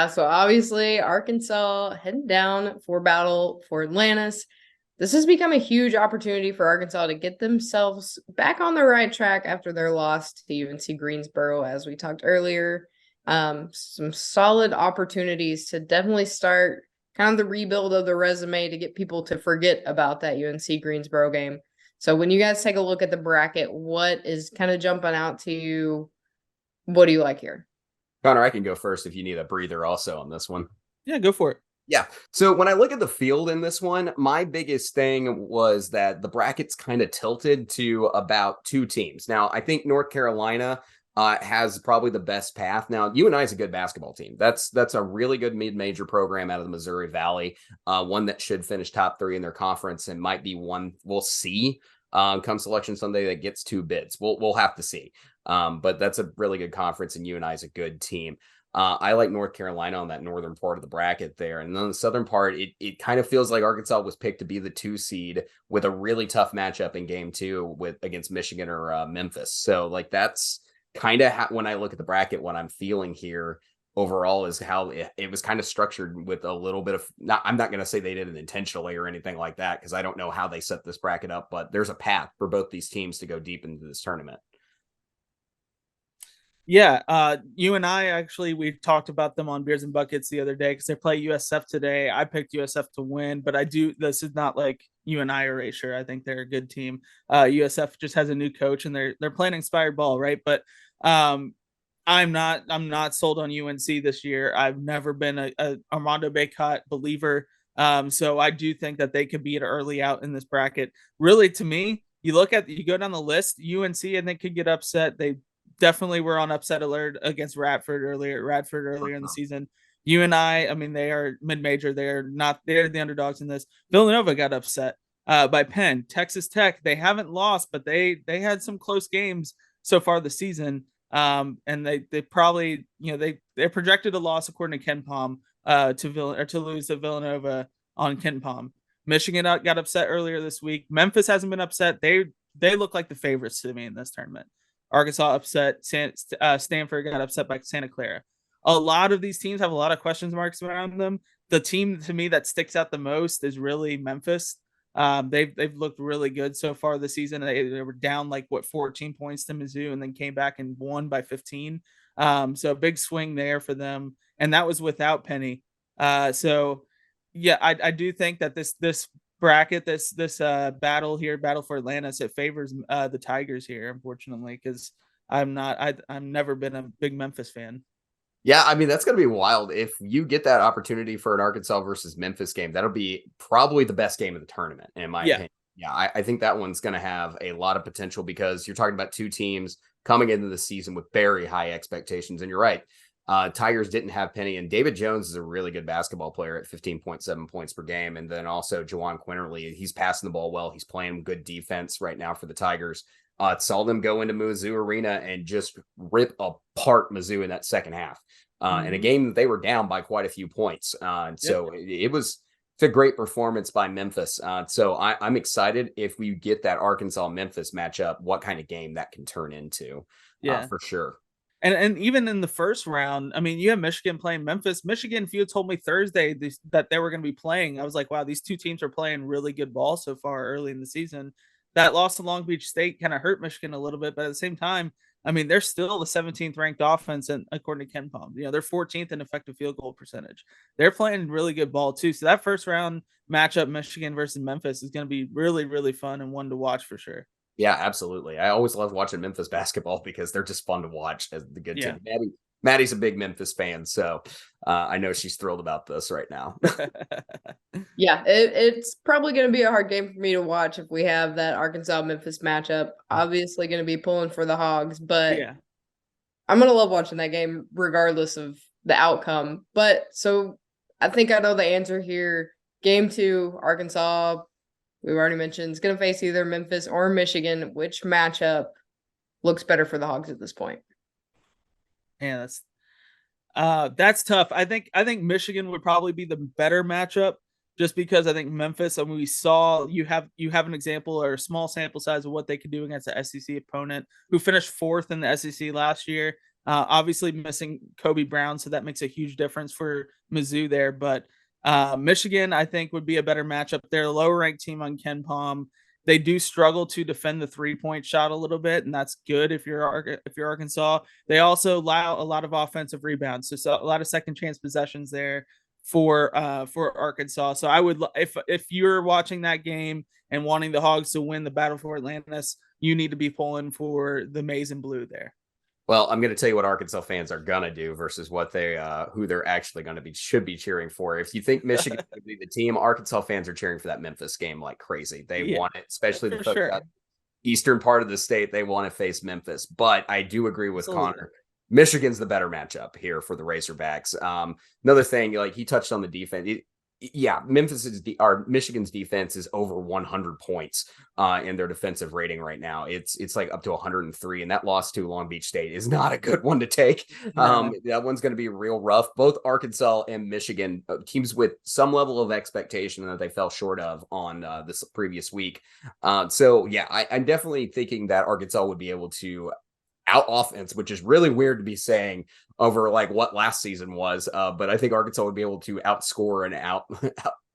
So obviously Arkansas heading down for battle for Atlantis. This has become a huge opportunity for Arkansas to get themselves back on the right track after their loss to UNC Greensboro, as we talked earlier. Some solid opportunities to definitely start kind of the rebuild of the resume to get people to forget about that UNC Greensboro game. So when you guys take a look at the bracket, what is kind of jumping out to you? What do you like here? Connor, I can go first if you need a breather also on this one. Yeah, go for it. Yeah. So when I look at the field in this one, my biggest thing was that the bracket's kind of tilted to about two teams. Now, I think North Carolina has probably the best path. Now, UNI is a good basketball team. That's a really good mid-major program out of the Missouri Valley, one that should finish top 3 in their conference and might be one we'll see come Selection Sunday that gets 2 bids. We'll have to see. But that's a really good conference, and UNI is a good team. I like North Carolina on that northern part of the bracket there. And then the southern part, it kind of feels like Arkansas was picked to be the 2 seed with a really tough matchup in game 2 against Michigan or Memphis. So like that's kind of when I look at the bracket, what I'm feeling here overall is how it was kind of structured with a little bit of I'm not going to say they did it intentionally or anything like that, because I don't know how they set this bracket up, but there's a path for both these teams to go deep into this tournament. Yeah, you and I actually we talked about them on Beers and Buckets the other day because they play USF today. I picked USF to win, but this is not like you and I are erasure. I think they're a good team. USF just has a new coach and they're playing inspired ball, right? But I'm not sold on UNC this year. I've never been a Armando Bacot believer. So I do think that they could be an early out in this bracket. Really, to me, you go down the list, UNC and they could get upset. They definitely were on upset alert against Radford earlier in the season. I mean, they are mid-major. They're the underdogs in this. Villanova got upset by Penn. Texas Tech, they haven't lost, but they had some close games so far this season. And they probably, they projected a loss according to KenPom to lose to Villanova on KenPom. Michigan got upset earlier this week. Memphis hasn't been upset. They look like the favorites to me in this tournament. Arkansas upset. Stanford got upset by Santa Clara. A lot of these teams have a lot of question marks around them. The team to me that sticks out the most is really Memphis. They've looked really good so far this season. They were down 14 points to Mizzou and then came back and won by 15. So a big swing there for them, and that was without Penny. So yeah, I do think that this bracket, this battle for Atlantis, it favors the Tigers here, unfortunately, because I've never been a big Memphis fan. Yeah, I mean, that's going to be wild. If you get that opportunity for an Arkansas versus Memphis game, that'll be probably the best game of the tournament, in my opinion. Yeah, I think that one's going to have a lot of potential because you're talking about 2 teams coming into the season with very high expectations. And you're right. Tigers didn't have Penny, and David Jones is a really good basketball player at 15.7 points per game. And then also Jawan Quinterly, he's passing the ball well. He's playing good defense right now for the Tigers. Saw them go into Mizzou Arena and just rip apart Mizzou in that second half. In a game that they were down by quite a few points. So it's a great performance by Memphis. So I'm excited if we get that Arkansas-Memphis matchup, what kind of game that can turn into. For sure. And even in the first round, I mean, you have Michigan playing Memphis. Michigan, if you had told me Thursday that they were going to be playing, I was like, wow, these 2 teams are playing really good ball so far early in the season. That loss to Long Beach State kind of hurt Michigan a little bit, but at the same time, I mean, they're still the 17th ranked offense, and according to KenPom, they're 14th in effective field goal percentage. They're playing really good ball too. So that first round matchup, Michigan versus Memphis, is going to be really, really fun and one to watch for sure. Yeah, absolutely. I always love watching Memphis basketball because they're just fun to watch as the good team. Maddie's a big Memphis fan, so I know she's thrilled about this right now. Yeah, it's probably going to be a hard game for me to watch if we have that Arkansas-Memphis matchup. Obviously going to be pulling for the Hogs, but I'm going to love watching that game regardless of the outcome. But so I think I know the answer here. Game 2, Arkansas, we've already mentioned, is going to face either Memphis or Michigan. Which matchup looks better for the Hogs at this point? Yeah, that's tough. I think Michigan would probably be the better matchup just because I think Memphis, I mean, we saw you have an example or a small sample size of what they could do against the SEC opponent who finished 4th in the SEC last year. Obviously missing Kobe Brown, so that makes a huge difference for Mizzou there. But Michigan, I think, would be a better matchup. They're a lower ranked team on Ken Palm. They do struggle to defend the 3-point shot a little bit, and that's good if you're Arkansas. They also allow a lot of offensive rebounds, so a lot of second chance possessions there for Arkansas. So I would, if you're watching that game and wanting the Hogs to win the battle for Atlantis, you need to be pulling for the maize and blue there. Well, I'm going to tell you what Arkansas fans are going to do versus what who they're actually going to should be cheering for. If you think Michigan would be the team, Arkansas fans are cheering for that Memphis game like crazy. They want it, especially the folks out eastern part of the state. They want to face Memphis. But I do agree with Connor. Michigan's the better matchup here for the Razorbacks. Another thing, like he touched on the defense. Michigan's defense is over 100 points in their defensive rating right now. It's like up to 103, and that loss to Long Beach State is not a good one to take. That one's going to be real rough. Both Arkansas and Michigan, teams with some level of expectation that they fell short of on this previous week. I'm definitely thinking that Arkansas would be able to out offense, which is really weird to be saying over like what last season was. But I think Arkansas would be able to outscore and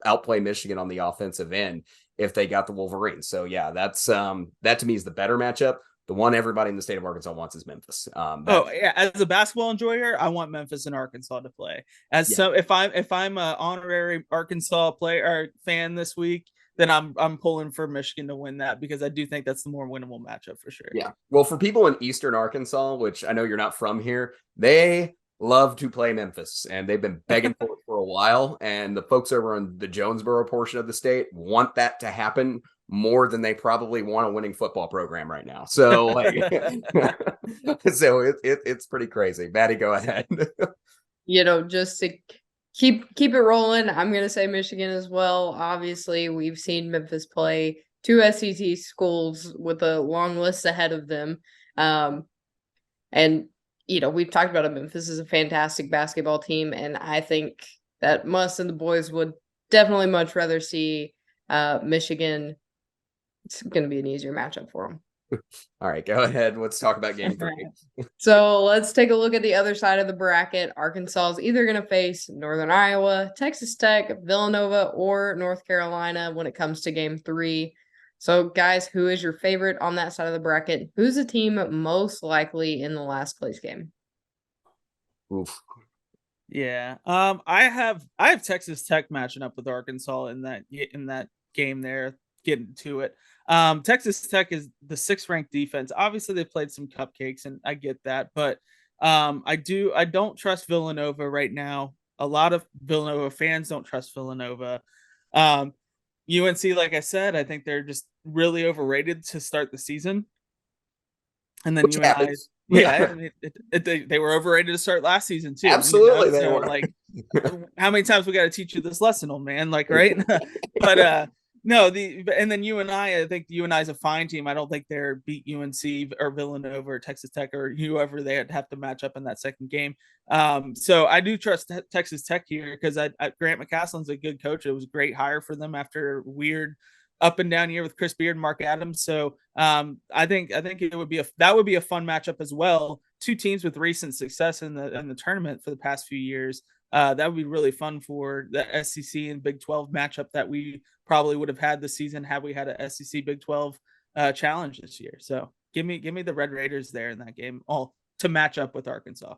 outplay Michigan on the offensive end if they got the Wolverines. So yeah, that to me is the better matchup. The one everybody in the state of Arkansas wants is Memphis. As a basketball enjoyer, I want Memphis and Arkansas to play. So if I'm an honorary Arkansas player or fan this week, then I'm pulling for Michigan to win that, because I do think that's the more winnable matchup for sure. Yeah. Well, for people in Eastern Arkansas, which I know you're not from here, they love to play Memphis, and they've been begging for it for a while. And the folks over in the Jonesboro portion of the state want that to happen more than they probably want a winning football program right now. So, it's pretty crazy. Maddie, go ahead. Just to keep it rolling, I'm going to say Michigan as well. Obviously, we've seen Memphis play 2 SEC schools with a long list ahead of them. We've talked about it. Memphis is a fantastic basketball team, and I think that Muss and the boys would definitely much rather see Michigan. It's going to be an easier matchup for them. All right, go ahead. Let's talk about game 3. So let's take a look at the other side of the bracket. Arkansas is either going to face Northern Iowa, Texas Tech, Villanova, or North Carolina when it comes to game 3. So guys, who is your favorite on that side of the bracket? Who's the team most likely in the last place game? Oof. Yeah. I have Texas Tech matching up with Arkansas in that game there, getting to it. Texas Tech is the 6th ranked defense. Obviously they played some cupcakes, and I get that, but I don't trust Villanova right now. A lot of Villanova fans don't trust Villanova. UNC, like I said, I think they're just really overrated to start the season. And then UNI, they were overrated to start last season too. Absolutely, they were. Like, how many times we got to teach you this lesson, old man? Like, right? But and then UNI, I think UNI is a fine team. I don't think they're beat UNC or Villanova or Texas Tech or whoever they'd have to match up in that second game. So I do trust Texas Tech here, because Grant McCaslin's a good coach. It was a great hire for them after a weird up and down year with Chris Beard and Mark Adams. So I think it would be a fun matchup as well. 2 teams with recent success in the tournament for the past few years. That would be really fun for the SEC and Big 12 matchup that we probably would have had this season had we had a SEC Big 12 challenge this year. So give me the Red Raiders there in that game, all to match up with Arkansas.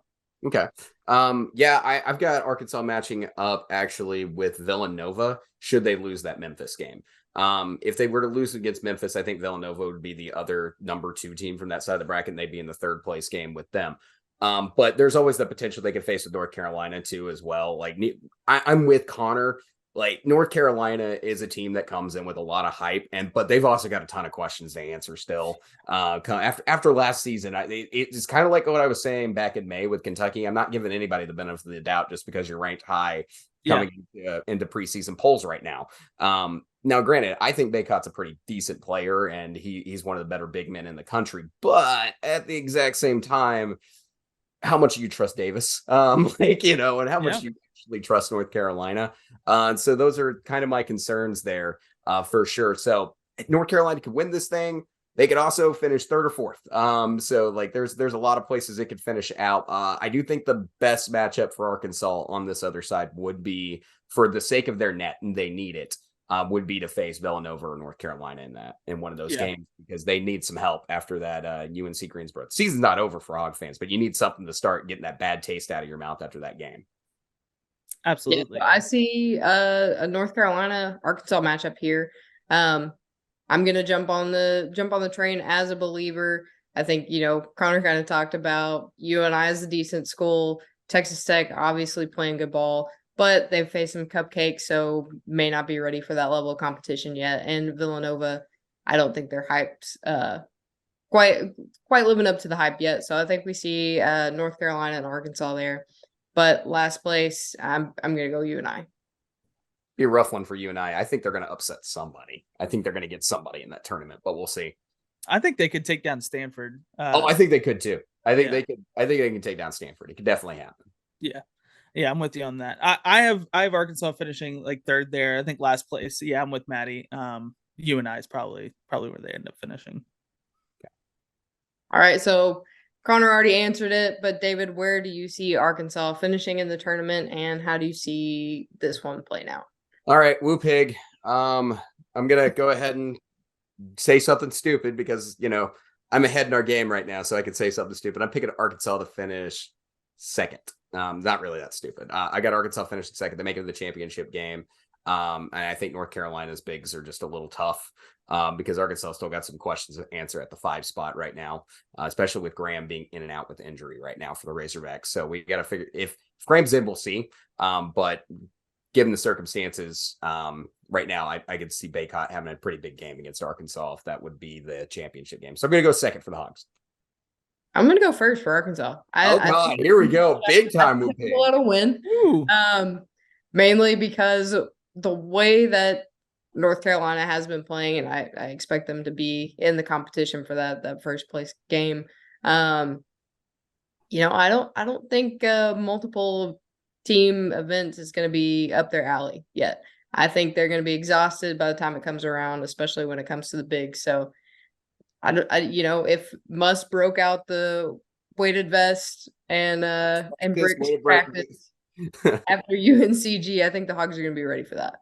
Okay. I've got Arkansas matching up actually with Villanova should they lose that Memphis game. If they were to lose against Memphis, I think Villanova would be the other number 2 team from that side of the bracket, and they'd be in the 3rd place game with them. But there's always the potential they could face with North Carolina too as well. Like I'm with Connor. Like North Carolina is a team that comes in with a lot of hype, but they've also got a ton of questions to answer still. After last season, it's kind of like what I was saying back in May with Kentucky. I'm not giving anybody the benefit of the doubt just because you're ranked high coming into preseason polls right now. Now, granted, I think Baycott's a pretty decent player, and he's one of the better big men in the country. But at the exact same time, how much do you trust Davis? And how much do you actually trust North Carolina? So those are kind of my concerns there for sure. So North Carolina could win this thing. They could also finish third or fourth. So like there's a lot of places it could finish out. I do think the best matchup for Arkansas on this other side would be, for the sake of their net, and they need it, would be to face Villanova or North Carolina in one of those games, because they need some help after that UNC Greensboro. The season's not over for Hog fans, but you need something to start getting that bad taste out of your mouth after that game. Absolutely. Yeah, I see a North Carolina Arkansas matchup here. I'm gonna jump on the train as a believer. I think, Connor kind of talked about UNI as a decent school. Texas Tech obviously playing good ball, but they've faced some cupcakes, so may not be ready for that level of competition yet. And Villanova, I don't think they're hyped quite living up to the hype yet. So I think we see North Carolina and Arkansas there. But last place, I'm gonna go UNI. Be a rough one for UNI. I think they're going to upset somebody. I think they're going to get somebody in that tournament, but we'll see. I think they could take down Stanford. I think they could too. I think they could. I think they can take down Stanford. It could definitely happen. Yeah, I'm with you on that. I have Arkansas finishing like third there. I think last place. Yeah, I'm with Maddie. UNI is probably where they end up finishing. Okay. All right, so Connor already answered it, but David, where do you see Arkansas finishing in the tournament, and how do you see this one playing out? All right, Woo Pig. I'm gonna go ahead and say something stupid because I'm ahead in our game right now, so I could say something stupid. I'm picking Arkansas to finish second. Not really that stupid. I got Arkansas finishing second. They make it to the championship game. And I think North Carolina's bigs are just a little tough because Arkansas still got some questions to answer at the 5 spot right now, especially with Graham being in and out with injury right now for the Razorbacks. So we got to figure if Graham's in, we'll see. But given the circumstances right now, I could see Baycott having a pretty big game against Arkansas if that would be the championship game. So I'm going to go second for the Hogs. I'm going to go first for Arkansas. God, here we go. Big time. A lot of win. Mainly because the way that North Carolina has been playing, and I expect them to be in the competition for that first place game. I don't think multiple team events is going to be up their alley yet. I think they're going to be exhausted by the time it comes around, especially when it comes to the big. So if Muss broke out the weighted vest and bricks practice after UNCG, I think the Hogs are going to be ready for that.